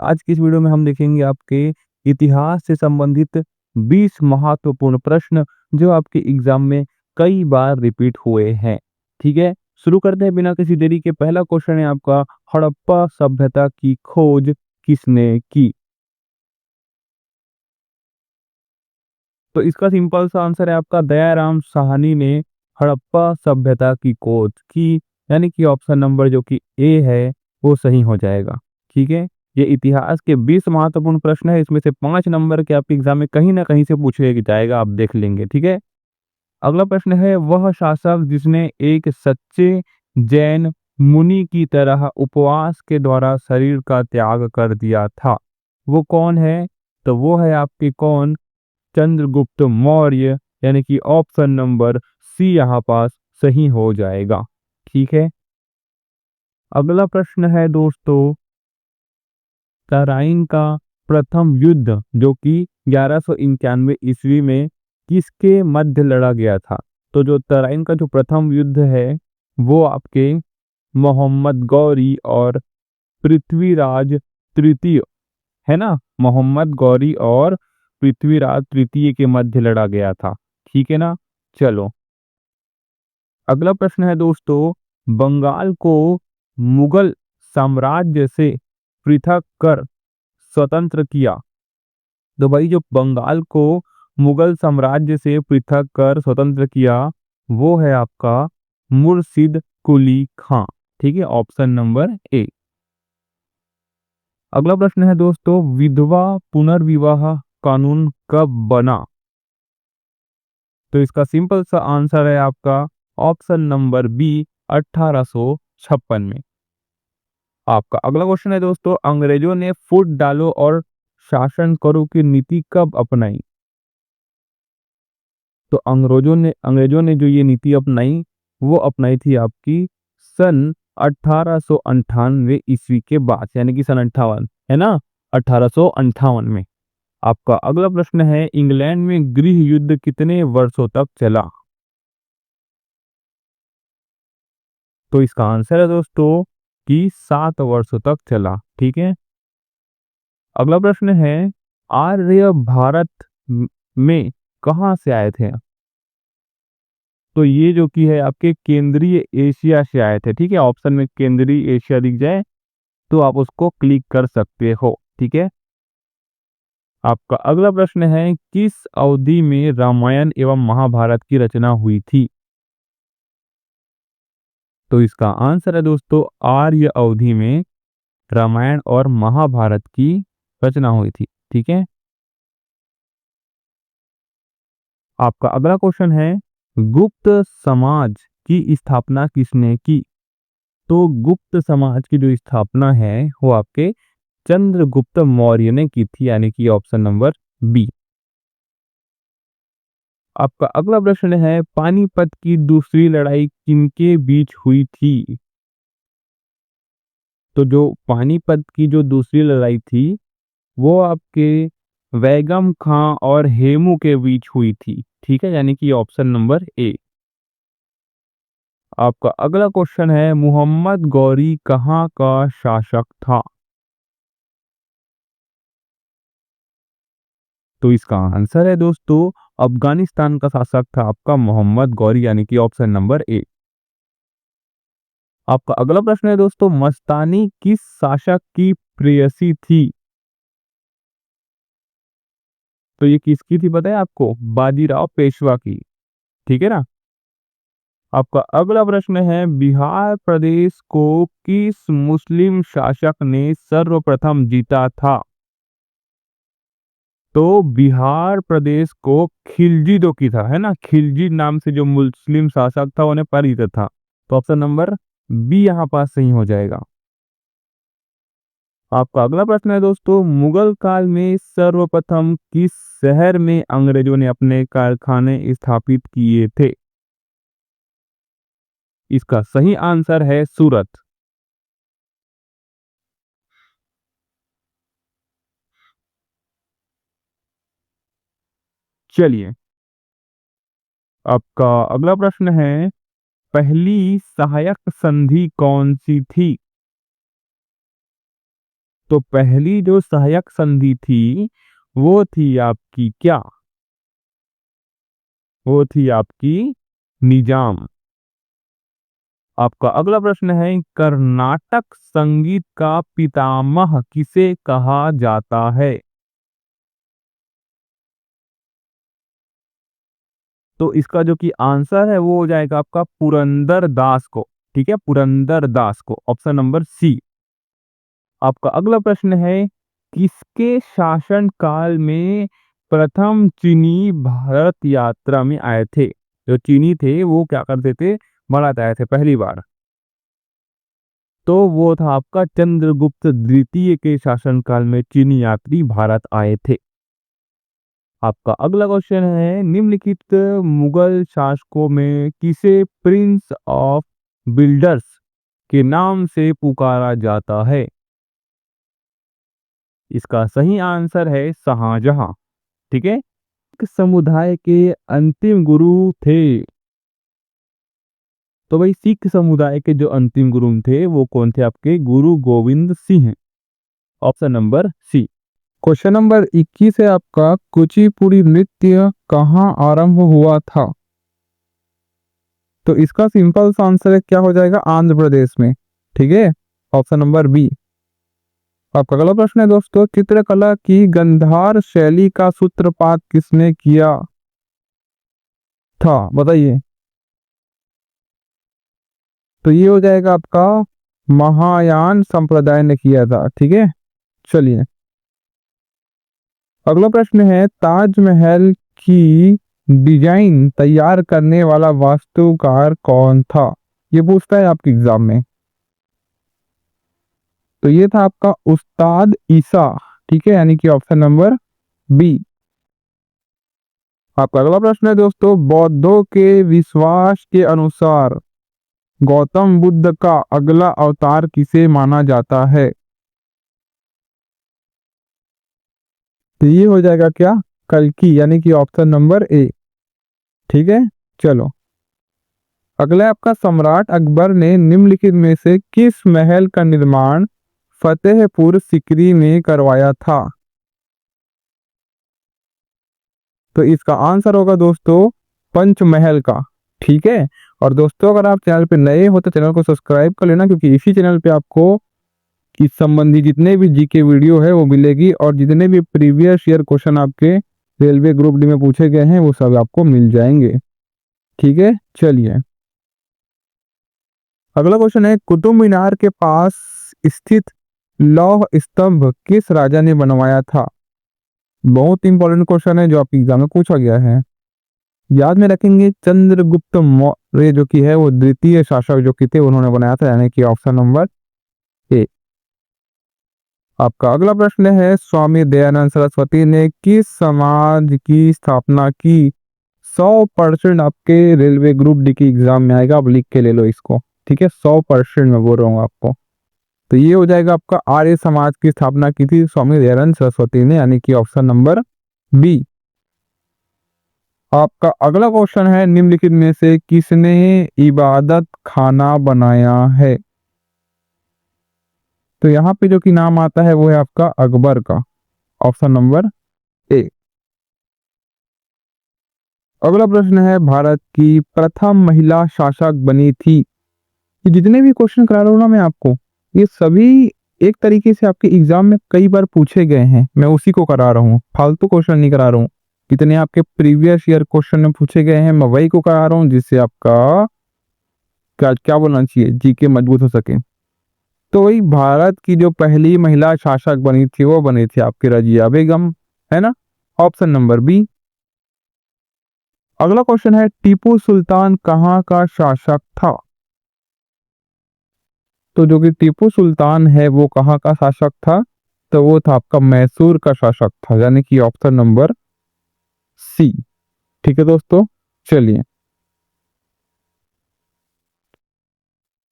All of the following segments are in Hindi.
आज की इस वीडियो में हम देखेंगे आपके इतिहास से संबंधित 20 महत्वपूर्ण प्रश्न जो आपके एग्जाम में कई बार रिपीट हुए हैं। ठीक है, शुरू करते हैं बिना किसी देरी के। पहला क्वेश्चन है आपका, हड़प्पा सभ्यता की खोज किसने की? तो इसका सिंपल सा आंसर है आपका दयाराम साहनी ने हड़प्पा सभ्यता की खोज की, यानी कि ऑप्शन नंबर जो कि ए है वो सही हो जाएगा। ठीक है, ये इतिहास के 20 महत्वपूर्ण प्रश्न है, इसमें से 5 नंबर के आपके एग्जाम में कहीं ना कहीं से पूछे जाएगा, आप देख लेंगे। ठीक है, अगला प्रश्न है, वह शासक जिसने एक सच्चे जैन मुनि की तरह उपवास के द्वारा शरीर का त्याग कर दिया था, वो कौन है? तो वो है आपके कौन? चंद्रगुप्त मौर्य, यानी कि ऑप्शन नंबर सी यहाँ पास सही हो जाएगा। ठीक है, अगला प्रश्न है दोस्तों, तराइन का प्रथम युद्ध जो कि 1191 ईस्वी में किसके मध्य लड़ा गया था? तो जो तराइन का जो प्रथम युद्ध है वो आपके मोहम्मद गौरी और पृथ्वीराज तृतीय, है ना, मोहम्मद गौरी और पृथ्वीराज तृतीय के मध्य लड़ा गया था। ठीक है ना, चलो अगला प्रश्न है दोस्तों, बंगाल को मुगल साम्राज्य से पृथक कर स्वतंत्र किया। तो भाई जो बंगाल को मुगल साम्राज्य से पृथक कर स्वतंत्र किया वो है आपका मुर्शिद कुली खां। ठीक है, ऑप्शन नंबर ए। अगला प्रश्न है दोस्तों, विधवा पुनर्विवाह कानून कब बना? तो इसका सिंपल सा आंसर है आपका ऑप्शन नंबर बी, 1856 में। आपका अगला क्वेश्चन है दोस्तों, अंग्रेजों ने फूट डालो और शासन करो की नीति कब अपनाई? तो अंग्रेजों ने जो ये नीति अपनाई वो अपनाई थी आपकी सन 1898 ईस्वी के बाद, यानी कि सन 58, है ना, 1858 में। आपका अगला प्रश्न है, इंग्लैंड में गृह युद्ध कितने वर्षों तक चला? तो इसका आंसर है दोस्तों कि 7 वर्षों तक चला। ठीक है, अगला प्रश्न है, आर्य भारत में कहाँ से आए थे? तो ये जो कि है आपके केंद्रीय एशिया से आए थे। ठीक है, ऑप्शन में केंद्रीय एशिया दिख जाए तो आप उसको क्लिक कर सकते हो। ठीक है, आपका अगला प्रश्न है, किस अवधि में रामायण एवं महाभारत की रचना हुई थी? तो इसका आंसर है दोस्तों आर्य अवधि में रामायण और महाभारत की रचना हुई थी। ठीक है, आपका अगला क्वेश्चन है, गुप्त समाज की स्थापना किसने की? तो गुप्त समाज की जो स्थापना है वो आपके चंद्रगुप्त मौर्य ने की थी, यानी कि ऑप्शन नंबर बी। आपका अगला प्रश्न है, पानीपत की दूसरी लड़ाई किनके बीच हुई थी? तो जो पानीपत की जो दूसरी लड़ाई थी वो आपके बैगम खां और हेमू के बीच हुई थी। ठीक है, यानी कि ऑप्शन नंबर ए। आपका अगला क्वेश्चन है, मोहम्मद गौरी कहाँ का शासक था? तो इसका आंसर है दोस्तों अफगानिस्तान का शासक था आपका मोहम्मद गौरी, यानी कि ऑप्शन नंबर ए। आपका अगला प्रश्न है दोस्तों, मस्तानी किस शासक की प्रेयसी थी? तो ये किसकी थी पता है आपको? बाजीराव पेशवा की। ठीक है ना, आपका अगला प्रश्न है, बिहार प्रदेश को किस मुस्लिम शासक ने सर्वप्रथम जीता था? तो बिहार प्रदेश को खिलजी दो की था, है ना, खिलजी नाम से जो मुस्लिम शासक था उन्हें पर जीता था। तो ऑप्शन नंबर बी यहाँ पास सही हो जाएगा। आपका अगला प्रश्न है दोस्तों, मुगल काल में सर्वप्रथम किस शहर में अंग्रेजों ने अपने कारखाने स्थापित किए थे? इसका सही आंसर है सूरत। चलिए, आपका अगला प्रश्न है, पहली सहायक संधि कौन सी थी? तो पहली जो सहायक संधि थी वो थी आपकी क्या? वो थी आपकी निजाम। आपका अगला प्रश्न है, कर्नाटक संगीत का पितामह किसे कहा जाता है? तो इसका जो कि आंसर है वो हो जाएगा आपका पुरंदर दास को। ठीक है, पुरंदर दास को, ऑप्शन नंबर सी। आपका अगला प्रश्न है, किसके शासन काल में प्रथम चीनी भारत यात्रा में आए थे? जो चीनी थे वो क्या करते थे, भारत आए थे पहली बार। तो वो था आपका चंद्रगुप्त द्वितीय के शासनकाल में चीनी यात्री भारत आए थे। आपका अगला क्वेश्चन है, निम्नलिखित मुगल शासकों में किसे प्रिंस ऑफ बिल्डर्स के नाम से पुकारा जाता है? इसका सही आंसर है शाहजहां। ठीक है, सिख समुदाय के अंतिम गुरु थे। तो भाई सिख समुदाय के जो अंतिम गुरु थे वो कौन थे? आपके Guru Gobind Singh, option number C. Question number 21 है आपका, कुचिपुड़ी नृत्य कहाँ आरंभ हुआ था? तो इसका सिंपल सा आंसर है क्या हो जाएगा, आंध्र प्रदेश में। ठीक है, ऑप्शन नंबर बी। आपका अगला प्रश्न है दोस्तों, चित्रकला की गंधार शैली का सूत्रपात किसने किया था? बताइए। तो ये हो जाएगा आपका महायान संप्रदाय ने किया था। ठीक है, चलिए अगला प्रश्न है, ताजमहल की डिजाइन तैयार करने वाला वास्तुकार कौन था? ये पूछता है आपके एग्जाम में। तो ये था आपका उस्ताद ईसा। ठीक है, यानी कि ऑप्शन नंबर बी। आपका अगला प्रश्न है दोस्तों, बौद्धों के विश्वास के अनुसार गौतम बुद्ध का अगला अवतार किसे माना जाता है? तो ये हो जाएगा क्या, कल्कि, यानी कि ऑप्शन नंबर ए। ठीक है, चलो अगला आपका, सम्राट अकबर ने निम्नलिखित में से किस महल का निर्माण फतेहपुर सीकरी में करवाया था? तो इसका आंसर होगा दोस्तों पंचमहल का। ठीक है, और दोस्तों अगर आप चैनल पे नए हो तो चैनल को सब्सक्राइब कर लेना, क्योंकि इसी चैनल पे आपको इस संबंधी जितने भी जीके वीडियो है वो मिलेगी, और जितने भी प्रीवियस ईयर क्वेश्चन आपके रेलवे ग्रुप डी में पूछे गए हैं वो सब आपको मिल जाएंगे। ठीक है, चलिए अगला क्वेश्चन है, कुतुब मीनार के पास स्थित लौह स्तंभ किस राजा ने बनवाया था? बहुत इंपॉर्टेंट क्वेश्चन है जो आपके एग्जाम में पूछा गया है। याद में रखेंगे, चंद्रगुप्त मौर्य जो कि है वो द्वितीय शासक जो कि थे उन्होंने बनाया था, यानी कि ऑप्शन नंबर ए। आपका अगला प्रश्न है, स्वामी दयानंद सरस्वती ने किस समाज की स्थापना की? 100% आपके रेलवे ग्रुप डी की एग्जाम में आएगा, आप लिख के ले लो इसको। ठीक है, 100% मैं बोल रहा हूँ आपको। तो ये हो जाएगा आपका, आर्य समाज की स्थापना की थी स्वामी दयानंद सरस्वती ने, यानी कि ऑप्शन नंबर बी। आपका अगला क्वेश्चन है, निम्नलिखित में से किसने इबादत खाना बनाया है? तो यहाँ पे जो कि नाम आता है वो है आपका अकबर का, ऑप्शन नंबर ए। अगला प्रश्न है, भारत की प्रथम महिला शासक बनी थी? ये जितने भी क्वेश्चन करा रहा हूँ ना मैं आपको, ये सभी एक तरीके से आपके एग्जाम में कई बार पूछे गए हैं, मैं उसी को करा रहा हूँ, फालतू क्वेश्चन नहीं करा रहा हूँ। कितने आपके प्रीवियस ईयर क्वेश्चन में पूछे गए हैं मैं वही को करा रहा हूँ, जिससे आपका क्या क्या बोलना चाहिए, जीके मजबूत हो सके। तो वही भारत की जो पहली महिला शासक बनी थी वो बनी थी आपकी रजिया बेगम, है ना, ऑप्शन नंबर बी। अगला क्वेश्चन है, टीपू सुल्तान कहाँ का शासक था? तो जो कि टीपू सुल्तान है वो कहाँ का शासक था? तो वो था आपका मैसूर का शासक था, यानी कि ऑप्शन नंबर सी। ठीक है दोस्तों, चलिए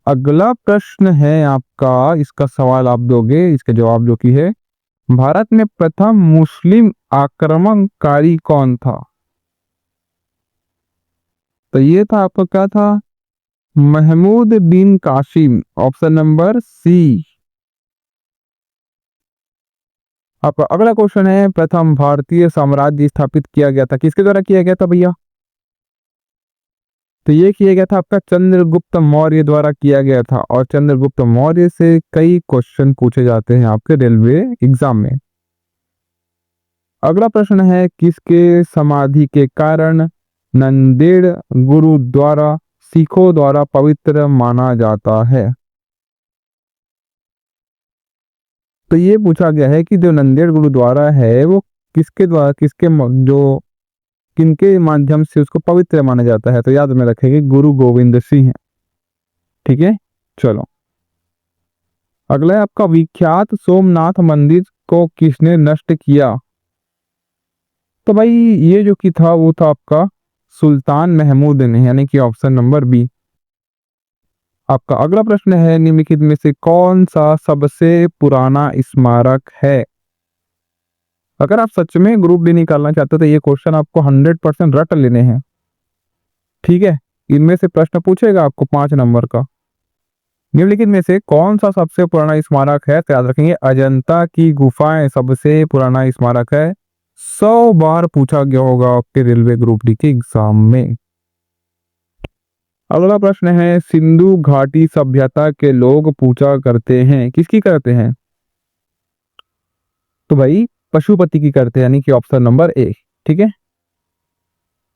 अगला प्रश्न है आपका, इसका सवाल आप दोगे, इसका जवाब जो कि है, भारत में प्रथम मुस्लिम आक्रमणकारी कौन था? तो ये था आपका क्या था, महमूद बिन कासिम, ऑप्शन नंबर सी। आपका अगला क्वेश्चन है, प्रथम भारतीय साम्राज्य स्थापित किया गया था, किसके द्वारा किया गया था भैया? तो ये किया गया था आपका चंद्रगुप्त मौर्य द्वारा किया गया था। और चंद्रगुप्त मौर्य से कई क्वेश्चन पूछे जाते हैं आपके रेलवे एग्जाम में। अगला प्रश्न है, किसके समाधि के कारण नंदेड़ गुरुद्वारा सिखों द्वारा पवित्र माना जाता है? तो ये पूछा गया है कि जो नंदेड़ गुरुद्वारा है वो किसके द्वारा, जो किनके माध्यम से उसको पवित्र माना जाता है? तो याद में रखेंगे, गुरु गोविंद सिंह। ठीक है, चलो अगला है आपका, विख्यात सोमनाथ मंदिर को किसने नष्ट किया? तो भाई ये जो कि था वो था आपका सुल्तान महमूद ने, यानी कि ऑप्शन नंबर बी। आपका अगला प्रश्न है, निम्नलिखित में से कौन सा सबसे पुराना स्मारक है? अगर आप सच में ग्रुप डी निकालना चाहते हो तो ये क्वेश्चन आपको 100% रट लेने हैं। ठीक है, इनमें से प्रश्न पूछेगा आपको 5 नंबर का। निम्नलिखित में से कौन सा सबसे पुराना स्मारक है? तो याद रखेंगे, अजंता की गुफाएं सबसे पुराना स्मारक है। 100 बार पूछा गया होगा आपके रेलवे ग्रुप डी के एग्जाम में। अगला प्रश्न है, सिंधु घाटी सभ्यता के लोग पूजा करते हैं, किसकी करते हैं? तो भाई पशुपति की करते हैं, यानी कि ऑप्शन नंबर ए। ठीक है,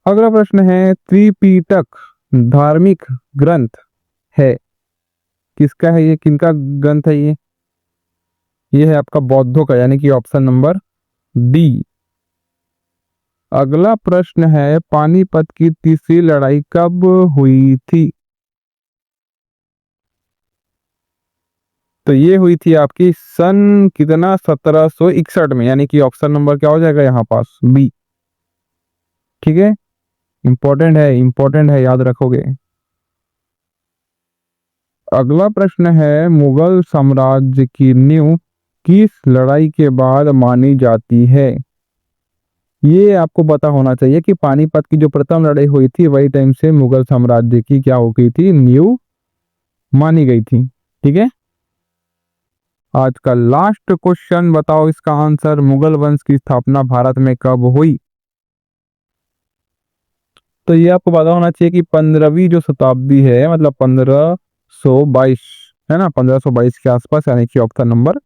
अगला प्रश्न है, त्रिपिटक धार्मिक ग्रंथ है, किसका है ये, किनका ग्रंथ है ये है आपका बौद्धों का, यानी कि ऑप्शन नंबर डी। अगला प्रश्न है, पानीपत की तीसरी लड़ाई कब हुई थी? तो ये हुई थी आपकी सन कितना, 1761 में, यानी कि ऑप्शन नंबर क्या हो जाएगा यहाँ पास, बी। ठीक है, इंपॉर्टेंट है, इंपॉर्टेंट है, याद रखोगे। अगला प्रश्न है, मुगल साम्राज्य की नींव किस लड़ाई के बाद मानी जाती है? ये आपको पता होना चाहिए कि पानीपत की जो प्रथम लड़ाई हुई थी वही टाइम से मुगल साम्राज्य की क्या हो गई थी, नींव मानी गई थी। ठीक है, आज का लास्ट क्वेश्चन, बताओ इसका आंसर, मुगल वंश की स्थापना भारत में कब हुई? तो ये आपको पता होना चाहिए कि 15वीं जो शताब्दी है, मतलब 1522 है ना, 1522 के आसपास, यानी कि ऑप्शन नंबर